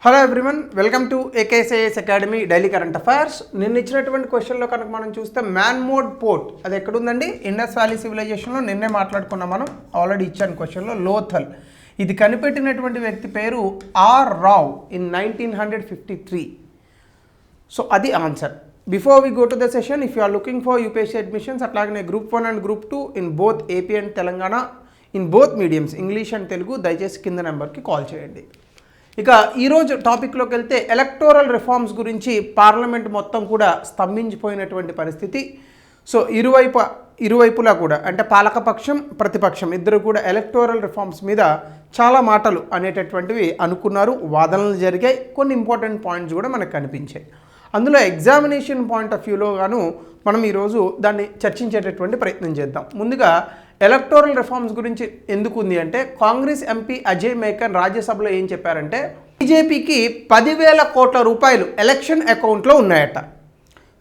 Hello everyone, welcome to ఏకేఎస్ఐఎస్ academy daily current affairs. నిన్న ఇచ్చినటువంటి క్వశ్చన్లో కనుక మనం చూస్తే మ్యాన్మోడ్ పోర్ట్ అది ఎక్కడుందండి? ఇండస్ వ్యాలీ సివిలైజేషన్లో నిన్నే మాట్లాడుకున్నాం మనం. ఆల్రెడీ ఇచ్చాను క్వశ్చన్లో. లోథల్ ఇది కనిపెట్టినటువంటి వ్యక్తి పేరు ఆర్ రావ్ ఇన్ 1953. సో అది answer. Before we go to the session, if you are looking for UPSC admissions, అట్లాగనే group 1 and group 2 in both AP and Telangana, in both mediums English and Telugu, దయచేసి కింద నెంబర్కి కాల్ చేయండి. ఇక ఈరోజు టాపిక్లోకి వెళ్తే ఎలక్టోరల్ రిఫార్మ్స్ గురించి పార్లమెంట్ మొత్తం కూడా స్తంభించిపోయినటువంటి పరిస్థితి. సో ఇరువైపులా కూడా అంటే పాలకపక్షం ప్రతిపక్షం ఇద్దరు కూడా ఎలక్టోరల్ రిఫార్మ్స్ మీద చాలా మాటలు అనేటటువంటివి అనుకున్నారు, వాదనలు జరిగాయి, కొన్ని ఇంపార్టెంట్ పాయింట్స్ కూడా మనకు కనిపించాయి. అందులో ఎగ్జామినేషన్ పాయింట్ ఆఫ్ వ్యూలో గాను మనం ఈరోజు దాన్ని చర్చించేటటువంటి ప్రయత్నం చేద్దాం. ముందుగా ఎలక్టోరల్ రిఫార్మ్స్ గురించి ఎందుకు ఉంది అంటే, కాంగ్రెస్ ఎంపీ అజయ్ మేకన్ రాజ్యసభలో ఏం చెప్పారంటే, బీజేపీకి 10,000 కోట్ల రూపాయలు ఎలక్షన్ అకౌంట్లో ఉన్నాయట.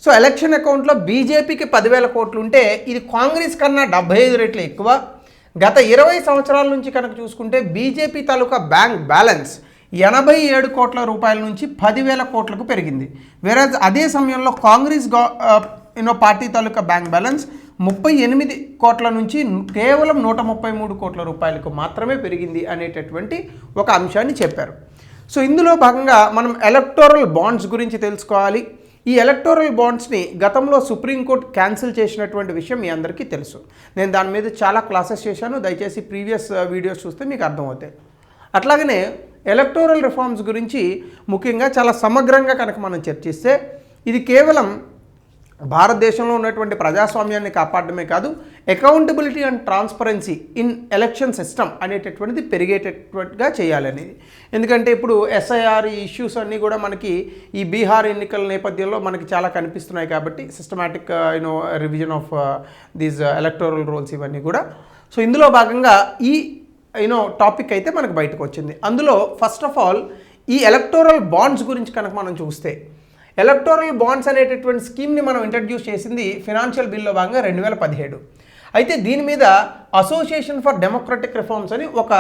సో ఎలక్షన్ అకౌంట్లో బీజేపీకి 10,000 కోట్లు ఉంటే ఇది కాంగ్రెస్ కన్నా 75 రెట్లు ఎక్కువ. గత 20 సంవత్సరాల నుంచి కనుక చూసుకుంటే బీజేపీ తాలూకా బ్యాంక్ బ్యాలెన్స్ 87 కోట్ల రూపాయల నుంచి 10,000 కోట్లకు పెరిగింది. వేరేజ్ అదే సమయంలో కాంగ్రెస్ పార్టీ తాలూకా బ్యాంక్ బ్యాలెన్స్ 38 కోట్ల నుంచి కేవలం 133 కోట్ల రూపాయలకు మాత్రమే పెరిగింది అనేటటువంటి ఒక అంశాన్ని చెప్పారు. సో ఇందులో భాగంగా మనం ఎలక్టోరల్ బాండ్స్ గురించి తెలుసుకోవాలి. ఈ ఎలక్టోరల్ బాండ్స్ని గతంలో సుప్రీంకోర్టు క్యాన్సిల్ చేసినటువంటి విషయం మీ అందరికీ తెలుసు. నేను దాని మీద చాలా క్లాసెస్ చేశాను, దయచేసి ప్రీవియస్ వీడియోస్ చూస్తే మీకు అర్థమవుతాయి. అట్లాగనే ఎలక్టోరల్ రిఫార్మ్స్ గురించి ముఖ్యంగా చాలా సమగ్రంగా కనుక మనం చర్చిస్తే, ఇది కేవలం భారతదేశంలో ఉన్నటువంటి ప్రజాస్వామ్యాన్ని కాపాడమే కాదు, accountability and transparency in election system అనేటటువంటిది పెరిగేటటువంటిగా చేయాలనేది. ఎందుకంటే ఇప్పుడు ఎస్ఐఆర్ ఇష్యూస్ అన్నీ కూడా మనకి ఈ బీహార్ ఎన్నికల నేపథ్యంలో మనకి చాలా కనిపిస్తున్నాయి కాబట్టి, systematic revision of these electoral rolls ఇవన్నీ కూడా. సో ఇందులో భాగంగా ఈ టాపిక్ అయితే మనకు బయటకు వచ్చింది. అందులో ఫస్ట్ ఆఫ్ ఆల్ ఈ ఎలక్టోరల్ బాండ్స్ గురించి కనుక మనం చూస్తే, ఎలక్టోరల్ బాండ్స్ అనేటటువంటి స్కీమ్ని మనం ఇంట్రడ్యూస్ చేసింది ఫినాన్షియల్ బిల్లో భాగంగా 2017. అయితే దీని మీద అసోసియేషన్ ఫర్ డెమోక్రటిక్ రిఫార్మ్స్ అని ఒక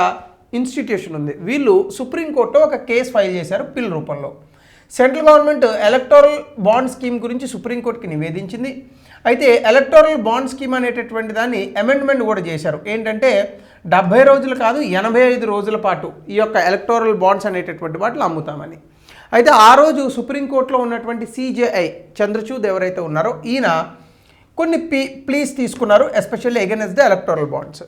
ఇన్స్టిట్యూషన్ ఉంది. వీళ్ళు సుప్రీంకోర్టులో ఒక కేసు ఫైల్ చేశారు పిల్ రూపంలో. Central government electoral bond scheme గురించి సుప్రీంకోర్టుకి నివేదించింది. అయితే ఎలక్టోరల్ బాండ్ స్కీమ్ అనేటటువంటి దాన్ని అమెండ్మెంట్ కూడా చేశారు. ఏంటంటే 70 రోజులు కాదు 85 రోజుల పాటు ఈ యొక్క ఎలక్టోరల్ బాండ్స్ అనేటటువంటి వాటిని అమ్ముతామని. అయితే ఆ రోజు సుప్రీంకోర్టులో ఉన్నటువంటి సిజేఐ చంద్రచూడ్ ఎవరైతే ఉన్నారో ఈయన కొన్ని ప్లీస్ తీసుకున్నారు, especially against the electoral bonds.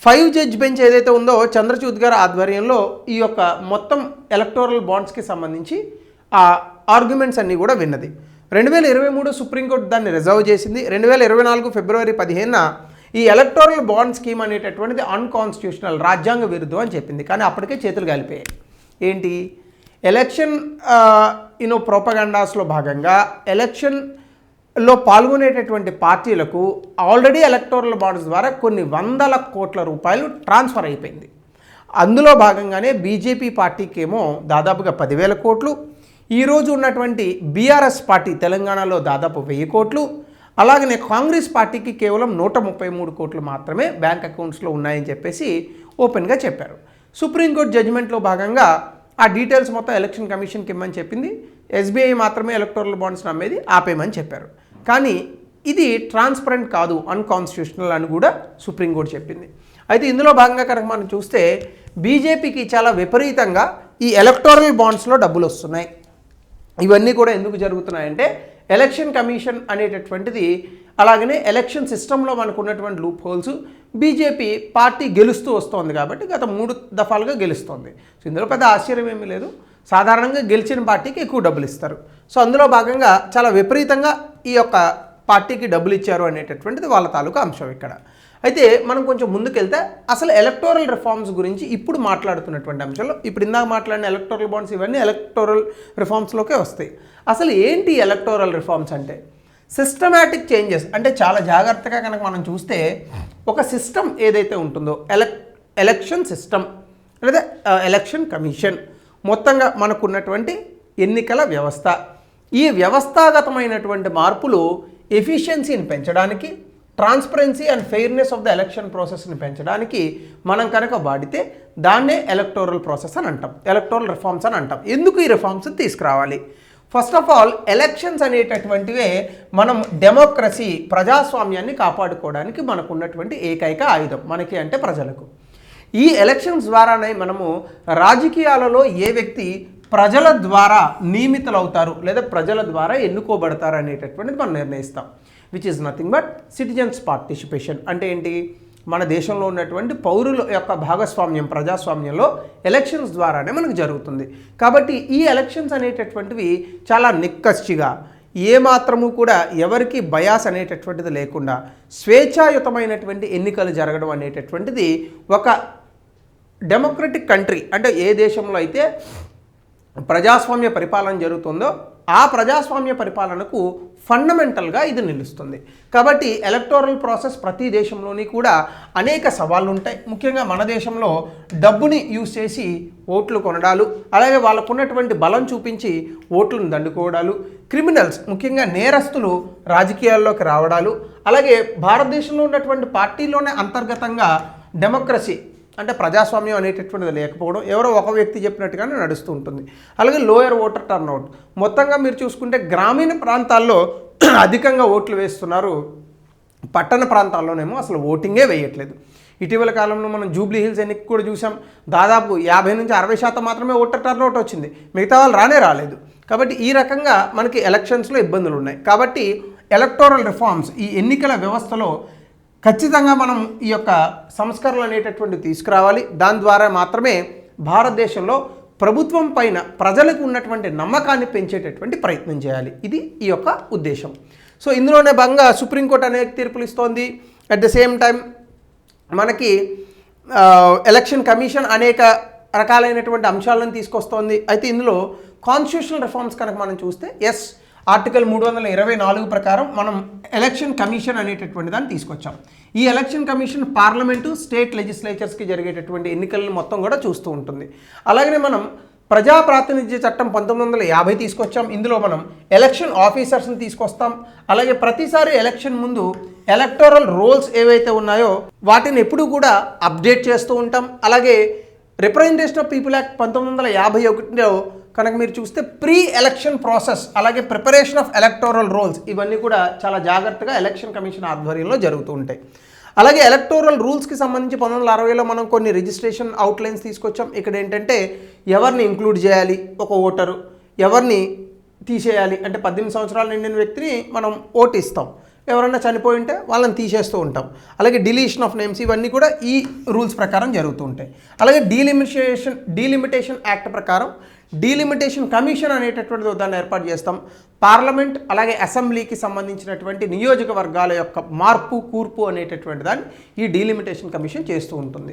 5 judge bench ఏదైతే ఉందో చంద్రచూడ్ గారి ఆధ్వర్యంలో ఈ యొక్క మొత్తం ఎలక్టోరల్ బాండ్స్కి సంబంధించి ఆ ఆర్గ్యుమెంట్స్ అన్నీ కూడా విన్నది. 2023 సుప్రీంకోర్టు దాన్ని రిజర్వ్ చేసింది. 2024 ఫిబ్రవరి 15న ఈ ఎలక్టోరల్ బాండ్ స్కీమ్ అనేటటువంటిది అన్కాన్స్టిట్యూషనల్, రాజ్యాంగ విరుద్ధం అని చెప్పింది. కానీ అప్పటికే చేతులు కాలిపోయాయి. ఏంటి? ఎలక్షన్ ప్రోపగండాస్లో భాగంగా ఎలక్షన్లో పాల్గొనేటటువంటి పార్టీలకు ఆల్రెడీ ఎలక్టోరల్ బాండ్స్ ద్వారా కొన్ని 100 కోట్ల రూపాయలు ట్రాన్స్ఫర్ అయిపోయింది. అందులో భాగంగానే బీజేపీ పార్టీకి ఏమో దాదాపుగా 10,000 కోట్లు, ఈరోజు ఉన్నటువంటి బీఆర్ఎస్ పార్టీ తెలంగాణలో దాదాపు 1000 కోట్లు, అలాగనే కాంగ్రెస్ పార్టీకి కేవలం 133 కోట్లు మాత్రమే బ్యాంక్ అకౌంట్స్లో ఉన్నాయని చెప్పేసి ఓపెన్గా చెప్పారు. సుప్రీంకోర్టు జడ్జిమెంట్లో భాగంగా ఆ డీటెయిల్స్ మొత్తం ఎలక్షన్ కమిషన్కి ఇమ్మని చెప్పింది. ఎస్బీఐ మాత్రమే ఎలక్టోరల్ బాండ్స్ నమ్మేది, ఆపేయమని చెప్పారు. కానీ ఇది ట్రాన్స్పరెంట్ కాదు, అన్కాన్స్టిట్యూషనల్ అని కూడా సుప్రీంకోర్టు చెప్పింది. అయితే ఇందులో భాగంగా కనుక మనం చూస్తే బీజేపీకి చాలా విపరీతంగా ఈ ఎలక్టోరల్ బాండ్స్లో డబ్బులు వస్తున్నాయి. ఇవన్నీ కూడా ఎందుకు జరుగుతున్నాయంటే, ఎలక్షన్ కమిషన్ అనేటటువంటిది, అలాగనే ఎలక్షన్ సిస్టంలో మనకు ఉన్నటువంటి లూప్ హోల్స్, బీజేపీ పార్టీ గెలుస్తూ వస్తోంది కాబట్టి గత 3 దఫాలుగా గెలుస్తోంది. సో ఇందులో పెద్ద ఆశ్చర్యం ఏమీ లేదు. సాధారణంగా గెలిచిన పార్టీకి ఎక్కువ డబ్బులు ఇస్తారు. సో అందులో భాగంగా చాలా విపరీతంగా ఈ యొక్క పార్టీకి డబ్బులు ఇచ్చారు అనేటటువంటిది వాళ్ళ తాలూకా అంశం ఇక్కడ. అయితే మనం కొంచెం ముందుకెళ్తే అసలు ఎలక్టోరల్ రిఫార్మ్స్ గురించి ఇప్పుడు మాట్లాడుతున్నటువంటి అంశంలో, ఇప్పుడు ఇందాక మాట్లాడిన ఎలక్టోరల్ బాండ్స్ ఇవన్నీ ఎలక్టోరల్ రిఫార్మ్స్లోకే వస్తాయి. అసలు ఏంటి ఎలక్టోరల్ రిఫార్మ్స్ అంటే? సిస్టమాటిక్ చేంజెస్ అంటే చాలా జాగ్రత్తగా కనుక మనం చూస్తే, ఒక సిస్టమ్ ఏదైతే ఉంటుందో ఎలక్షన్ సిస్టమ్ లేదా ఎలక్షన్ కమిషన్, మొత్తంగా మనకున్నటువంటి ఎన్నికల వ్యవస్థ, ఈ వ్యవస్థాగతమైనటువంటి మార్పులు ఎఫిషియన్సీని పెంచడానికి, transparency and fairness of the election ప్రాసెస్ని పెంచడానికి మనం కనుక వాడితే దాన్నే ఎలక్టోరల్ ప్రాసెస్ అని అంటాం, ఎలక్టోరల్ రిఫార్మ్స్ అని అంటాం. ఎందుకు ఈ రిఫార్మ్స్ తీసుకురావాలి? ఫస్ట్ ఆఫ్ ఆల్ ఎలక్షన్స్ అనేటటువంటివే మనం డెమోక్రసీ ప్రజాస్వామ్యాన్ని కాపాడుకోవడానికి మనకు ఉన్నటువంటి ఏకైక ఆయుధం, మనకి అంటే ప్రజలకు. ఈ ఎలక్షన్స్ ద్వారానే మనము రాజకీయాలలో ఏ వ్యక్తి ప్రజల ద్వారా నియమితులవుతారు లేదా ప్రజల ద్వారా ఎన్నుకోబడతారు అనేటటువంటిది మనం నిర్ణయిస్తాం, which is nothing but citizens participation. అంటే ఏంటి? మన దేశంలో ఉన్నటువంటి పౌరుల యొక్క భాగస్వామ్యం ప్రజాస్వామ్యంలో ఎలక్షన్స్ ద్వారానే మనకు జరుగుతుంది. కాబట్టి ఈ ఎలక్షన్స్ అనేటటువంటివి చాలా నిక్కచ్చిగా ఏమాత్రము కూడా ఎవరికి బయాస్ అనేటటువంటిది లేకుండా స్వేచ్ఛాయుతమైనటువంటి ఎన్నికలు జరగడం అనేటటువంటిది ఒక డెమోక్రటిక్ కంట్రీ అంటే ఏ దేశంలో అయితే ప్రజాస్వామ్య పరిపాలన జరుగుతుందో ఆ ప్రజాస్వామ్య పరిపాలనకు ఫండమెంటల్గా ఇది నిలుస్తుంది. కాబట్టి ఎలక్టోరల్ ప్రాసెస్ ప్రతి దేశంలోని కూడా అనేక సవాళ్ళు ఉంటాయి. ముఖ్యంగా మన దేశంలో డబ్బుని యూజ్ చేసి ఓట్లు కొనడాలు, అలాగే వాళ్ళకున్నటువంటి బలం చూపించి ఓట్లను దండుకోవడాలు, క్రిమినల్స్ ముఖ్యంగా నేరస్తులు రాజకీయాల్లోకి రావడాలు, అలాగే భారతదేశంలో ఉన్నటువంటి పార్టీలోనే అంతర్గతంగా డెమోక్రసీ అంటే ప్రజాస్వామ్యం అనేటటువంటిది లేకపోవడం, ఎవరో ఒక వ్యక్తి చెప్పినట్టుగానే నడుస్తూ ఉంటుంది. అలాగే లోయర్ ఓటర్ టర్న్అవుట్. మొత్తంగా మీరు చూసుకుంటే గ్రామీణ ప్రాంతాల్లో అధికంగా ఓట్లు వేస్తున్నారు, పట్టణ ప్రాంతాల్లోనేమో అసలు ఓటింగే వేయట్లేదు. ఇటీవల కాలంలో మనం జూబ్లీ హిల్స్ ఎన్నిక కూడా చూసాం, దాదాపు 50 నుంచి 60% మాత్రమే ఓటర్ టర్న్అవుట్ వచ్చింది, మిగతా వాళ్ళు రాలేదు. కాబట్టి ఈ రకంగా మనకి ఎలక్షన్స్లో ఇబ్బందులు ఉన్నాయి. కాబట్టి ఎలక్టోరల్ రిఫార్మ్స్ ఈ ఎన్నికల వ్యవస్థలో ఖచ్చితంగా మనం ఈ యొక్క సంస్కరణలు అనేటటువంటి తీసుకురావాలి. దాని ద్వారా మాత్రమే భారతదేశంలో ప్రభుత్వం పైన ప్రజలకు ఉన్నటువంటి నమ్మకాన్ని పెంచేటటువంటి ప్రయత్నం చేయాలి. ఇది ఈ యొక్క ఉద్దేశం. సో ఇందులోనే భాగంగా సుప్రీంకోర్టు అనేక తీర్పులు ఇస్తోంది. అట్ ద సేమ్ టైం మనకి ఎలక్షన్ కమిషన్ అనేక రకాలైనటువంటి అంశాలను తీసుకొస్తోంది. అయితే ఇందులో కాన్స్టిట్యూషనల్ రిఫార్మ్స్ కనుక మనం చూస్తే ఆర్టికల్ 324 ప్రకారం మనం ఎలక్షన్ కమిషన్ అనేటటువంటి దాన్ని తీసుకొచ్చాం. ఈ ఎలక్షన్ కమిషన్ పార్లమెంటు స్టేట్ లెజిస్లేచర్స్కి జరిగేటటువంటి ఎన్నికలను మొత్తం కూడా చూస్తూ ఉంటుంది. అలాగనే మనం ప్రజా ప్రాతినిధ్య చట్టం 1950 తీసుకొచ్చాం. ఇందులో మనం ఎలక్షన్ ఆఫీసర్స్ని తీసుకొస్తాం. అలాగే ప్రతిసారి ఎలక్షన్ ముందు ఎలక్టోరల్ రోల్స్ ఏవైతే ఉన్నాయో వాటిని ఎప్పుడూ కూడా అప్డేట్ చేస్తూ ఉంటాం. అలాగే రిప్రజెంటేషన్ ఆఫ్ పీపుల్ యాక్ట్ 1951లో కనుక మీరు చూస్తే ప్రీ ఎలక్షన్ ప్రాసెస్, అలాగే ప్రిపరేషన్ ఆఫ్ ఎలక్టోరల్ రోల్స్ ఇవన్నీ కూడా చాలా జాగ్రత్తగా ఎలక్షన్ కమిషన్ ఆధ్వర్యంలో జరుగుతూ ఉంటాయి. అలాగే ఎలక్టోరల్ రూల్స్కి సంబంధించి 1960లో మనం కొన్ని రిజిస్ట్రేషన్ అవుట్లైన్స్ తీసుకొచ్చాం. ఇక్కడ ఏంటంటే ఎవరిని ఇంక్లూడ్ చేయాలి ఒక ఓటరు, ఎవరిని తీసేయాలి అంటే 18 సంవత్సరాలు నిండిన వ్యక్తిని మనం ఓటు ఇస్తాం, ఎవరన్నా చనిపోయి ఉంటే వాళ్ళని తీసేస్తూ ఉంటాం. అలాగే డిలీషన్ ఆఫ్ నేమ్స్ ఇవన్నీ కూడా ఈ రూల్స్ ప్రకారం జరుగుతూ ఉంటాయి. అలాగే డీలిమిటేషన్ యాక్ట్ ప్రకారం డీలిమిటేషన్ కమిషన్ అనేటటువంటిది దాన్ని ఏర్పాటు చేస్తాం. పార్లమెంట్ అలాగే అసెంబ్లీకి సంబంధించినటువంటి నియోజకవర్గాల యొక్క మార్పు కూర్పు అనేటటువంటి దాన్ని ఈ డీలిమిటేషన్ కమిషన్ చేస్తూ ఉంటుంది.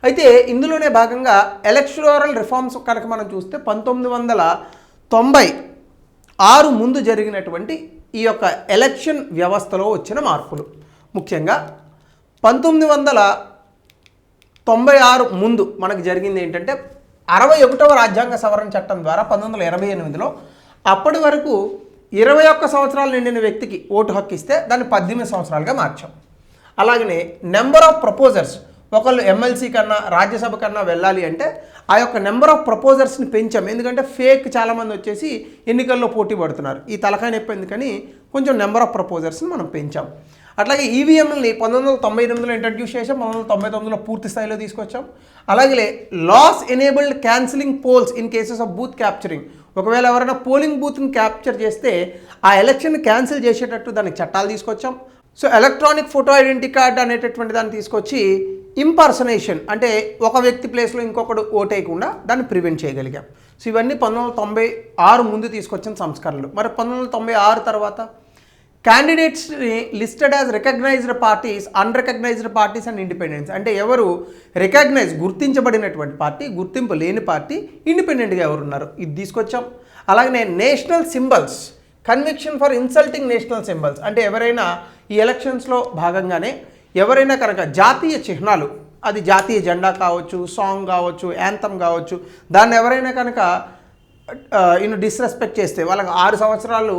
అయితే ఇందులోనే భాగంగా ఎలక్టోరల్ రిఫార్మ్స్ కనుక మనం చూస్తే 1996 ముందు జరిగినటువంటి ఈ యొక్క ఎలక్షన్ వ్యవస్థలో వచ్చిన మార్పులు, ముఖ్యంగా 1996 ముందు మనకు జరిగింది ఏంటంటే 61వ రాజ్యాంగ సవరణ చట్టం ద్వారా 1988లో అప్పటి వరకు 21 సంవత్సరాలు నిండిన వ్యక్తికి ఓటు హక్కు ఇస్తే దాన్ని 18 సంవత్సరాలుగా మార్చాం. అలాగనే నెంబర్ ఆఫ్ ప్రపోజర్స్, ఒకళ్ళు ఎమ్మెల్సీ కన్నా రాజ్యసభ కన్నా వెళ్ళాలి అంటే ఆ యొక్క నెంబర్ ఆఫ్ ప్రపోజర్స్ని పెంచాం. ఎందుకంటే ఫేక్ చాలామంది వచ్చేసి ఎన్నికల్లో పోటీ పడుతున్నారు, ఈ తలకాయ నొప్పి ఎందుకని కొంచెం నెంబర్ ఆఫ్ ప్రపోజర్స్ని మనం పెంచాం. అట్లాగే ఈవీఎంలని 1998లో ఇంట్రడ్యూస్ చేసాం, 1999లో పూర్తి స్థాయిలో తీసుకొచ్చాం. అలాగే laws enabled cancelling polls in cases of booth capturing, ఒకవేళ ఎవరైనా పోలింగ్ బూత్ని క్యాప్చర్ చేస్తే ఆ ఎలక్షన్ క్యాన్సిల్ చేసేటట్టు దానికి చట్టాలు తీసుకొచ్చాం. So electronic photo identity card అనేటటువంటి దాన్ని తీసుకొచ్చి ఇంపర్సనేషన్ అంటే ఒక వ్యక్తి ప్లేస్లో ఇంకొకడు ఓటేయకుండా దాన్ని ప్రివెంట్ చేయగలిగాం. సో ఇవన్నీ 1996 ముందు తీసుకొచ్చిన సంస్కరణలు. మరి 1996 తర్వాత క్యాండిడేట్స్ని listed as recognised parties, unrecognised parties and independence, అంటే ఎవరు గుర్తించబడినటువంటి పార్టీ, గుర్తింపు లేని పార్టీ, ఇండిపెండెంట్గా ఎవరున్నారు ఇది తీసుకొచ్చాం. అలాగే national symbols, conviction for insulting national symbols, అంటే ఎవరైనా ఈ ఎలక్షన్స్లో భాగంగానే ఎవరైనా కనుక జాతీయ చిహ్నాలు, అది జాతీయ జెండా కావచ్చు, సాంగ్ కావచ్చు, యాంథమ్ కావచ్చు, దాన్ని ఎవరైనా కనుక డిస్రెస్పెక్ట్ చేస్తే వాళ్ళకి 6 సంవత్సరాలు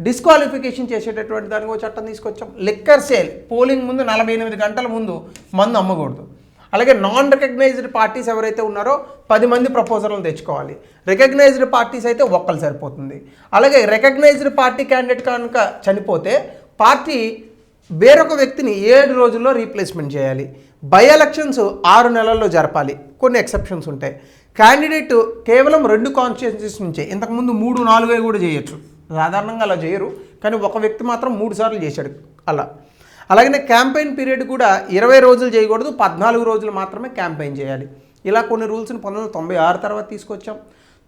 డిస్క్వాలిఫికేషన్ చేసేటటువంటి దానికి ఒక చట్టం తీసుకొచ్చాం. లిక్కర్ సేల్ పోలింగ్ ముందు 48 గంటల ముందు మందు అమ్మకూడదు. అలాగే నాన్ రికగ్నైజ్డ్ పార్టీస్ ఎవరైతే ఉన్నారో 10 మంది ప్రపోజర్లను తెచ్చుకోవాలి. రికగ్నైజ్డ్ పార్టీస్ అయితే ఒక్కరు సరిపోతుంది. అలాగే రికగ్నైజ్డ్ పార్టీ క్యాండిడేట్ కనుక చనిపోతే పార్టీ వేరొక వ్యక్తిని 7 రోజుల్లో రీప్లేస్మెంట్ చేయాలి. బై ఎలక్షన్స్ 6 నెలల్లో జరపాలి. కొన్ని ఎక్సెప్షన్స్ ఉంటాయి. క్యాండిడేట్ కేవలం 2 కాన్స్టిట్యున్సీస్ నుంచే, ఇంతకుముందు 3, 4 కూడా చేయొచ్చు. సాధారణంగా అలా చేయరు, కానీ ఒక వ్యక్తి మాత్రం 3 సార్లు చేశాడు అలా. అలాగనే క్యాంపెయిన్ పీరియడ్ కూడా 20 రోజులు చేయకూడదు, 14 రోజులు మాత్రమే క్యాంపెయిన్ చేయాలి. ఇలా కొన్ని రూల్స్ని 1996 తర్వాత తీసుకొచ్చాం.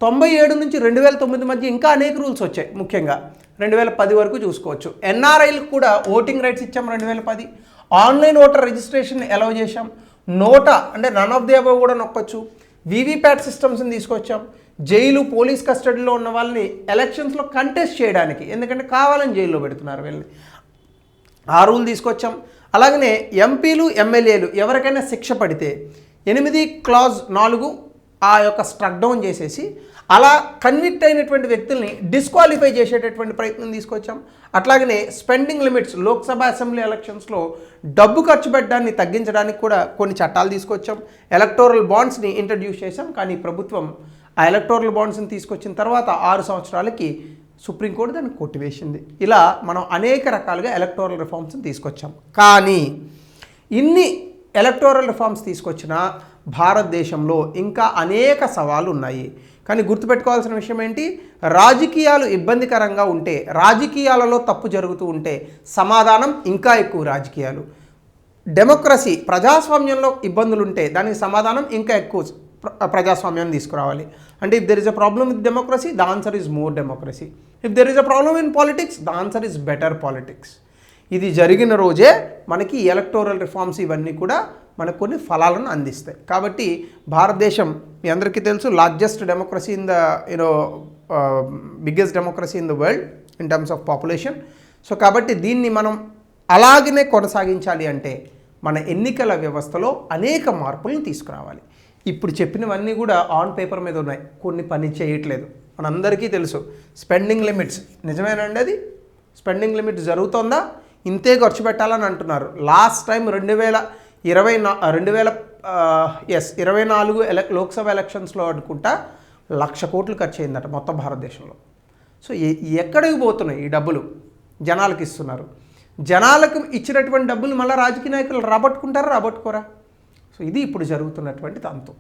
97 నుంచి 2009 మధ్య ఇంకా అనేక రూల్స్ వచ్చాయి. ముఖ్యంగా 2010 వరకు చూసుకోవచ్చు. ఎన్ఆర్ఐలకు కూడా ఓటింగ్ రైట్స్ ఇచ్చాం 2010. ఆన్లైన్ ఓటర్ రిజిస్ట్రేషన్ అలౌ చేశాం. నోటా అంటే నన్ ఆఫ్ ది అబవ్ కూడా నొక్కొచ్చు. వీవీప్యాట్ సిస్టమ్స్ని తీసుకొచ్చాం. జైలు పోలీస్ కస్టడీలో ఉన్న వాళ్ళని ఎలక్షన్స్లో కంటెస్ట్ చేయడానికి, ఎందుకంటే కావాలని జైల్లో పెడుతున్నారు వీళ్ళని, ఆ రూల్ తీసుకొచ్చాం. అలాగనే ఎంపీలు ఎమ్మెల్యేలు ఎవరికైనా శిక్ష పడితే 8 క్లాజ్ 4 ఆ యొక్క స్ట్రక్ డౌన్ చేసేసి అలా కన్విక్ట్ అయినటువంటి వ్యక్తుల్ని డిస్క్వాలిఫై చేసేటటువంటి ప్రయత్నం తీసుకొచ్చాం. అట్లాగనే స్పెండింగ్ లిమిట్స్ లోక్సభ అసెంబ్లీ ఎలక్షన్స్లో డబ్బు ఖర్చు పెట్టడాన్ని తగ్గించడానికి కూడా కొన్ని చట్టాలు తీసుకొచ్చాం. ఎలక్టోరల్ బాండ్స్ని ఇంట్రడ్యూస్ చేశాం. కానీ ప్రభుత్వం ఆ ఎలక్టోరల్ బాండ్స్ని తీసుకొచ్చిన తర్వాత 6 సంవత్సరాలకి సుప్రీంకోర్టు దాన్ని కొట్టివేసింది. ఇలా మనం అనేక రకాలుగా ఎలక్టోరల్ రిఫార్మ్స్ని తీసుకొచ్చాం. కానీ ఇన్ని ఎలక్టోరల్ రిఫార్మ్స్ తీసుకొచ్చిన భారతదేశంలో ఇంకా అనేక సవాళ్ళు ఉన్నాయి. కానీ గుర్తుపెట్టుకోవాల్సిన విషయం ఏంటి, రాజకీయాలు ఇబ్బందికరంగా ఉంటే, రాజకీయాలలో తప్పు జరుగుతూ ఉంటే సమాధానం ఇంకా ఎక్కువ రాజకీయాలు. డెమోక్రసీ ప్రజాస్వామ్యంలో ఇబ్బందులు ఉంటే దానికి సమాధానం ఇంకా ఎక్కువ ప్రజాస్వామ్యాన్ని తీసుకురావాలి. అంటే if there is a problem with democracy, the answer is more democracy. If there is a problem in politics, the answer is better politics. ఇది జరిగిన రోజే మనకి ఎలక్టోరల్ రిఫార్మ్స్ ఇవన్నీ కూడా మనకు కొన్ని ఫలాలను అందిస్తాయి. కాబట్టి భారతదేశం మీ అందరికీ తెలుసు largest democracy in the biggest democracy in the world in terms of population. So కాబట్టి దీన్ని మనం అలాగనే కొనసాగించాలి అంటే మన ఎన్నికల వ్యవస్థలో అనేక మార్పులను తీసుకురావాలి. ఇప్పుడు చెప్పినవన్నీ కూడా ఆన్ పేపర్ మీద ఉన్నాయి, కొన్ని పని చేయట్లేదు. మనందరికీ తెలుసు స్పెండింగ్ లిమిట్స్ నిజమేనండి. అది స్పెండింగ్ లిమిట్స్ జరుగుతుందా? ఇంతే ఖర్చు పెట్టాలని అంటున్నారు. లాస్ట్ టైం 2024 లోక్సభ ఎలక్షన్స్లో అనుకుంటా 1,00,000 కోట్లు ఖర్చు అయిందట మొత్తం భారతదేశంలో. సో ఎక్కడికి పోతున్నాయి ఈ డబ్బులు? జనాలకు ఇస్తున్నారు. జనాలకు ఇచ్చినటువంటి డబ్బులు మళ్ళీ రాజకీయ నాయకులు రాబట్టుకోరా? సో ఇది ఇప్పుడు జరుగుతున్నటువంటి తంతు.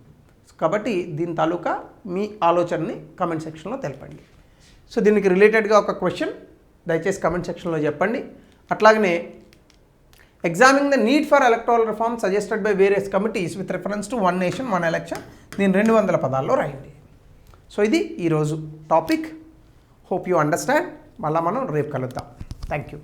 కాబట్టి దీని తాలూకా మీ ఆలోచనని కమెంట్ సెక్షన్లో తెలపండి. సో దీనికి రిలేటెడ్గా ఒక క్వశ్చన్ దయచేసి కమెంట్ సెక్షన్లో చెప్పండి. అట్లాగనే examining the need for electoral reform suggested by various committees with reference to one nation one election, దీన్ని 200 పదాల్లో రాయండి. సో ఇది ఈరోజు టాపిక్. Hope you understand. మళ్ళీ మనం రేపు కలుద్దాం. Thank you.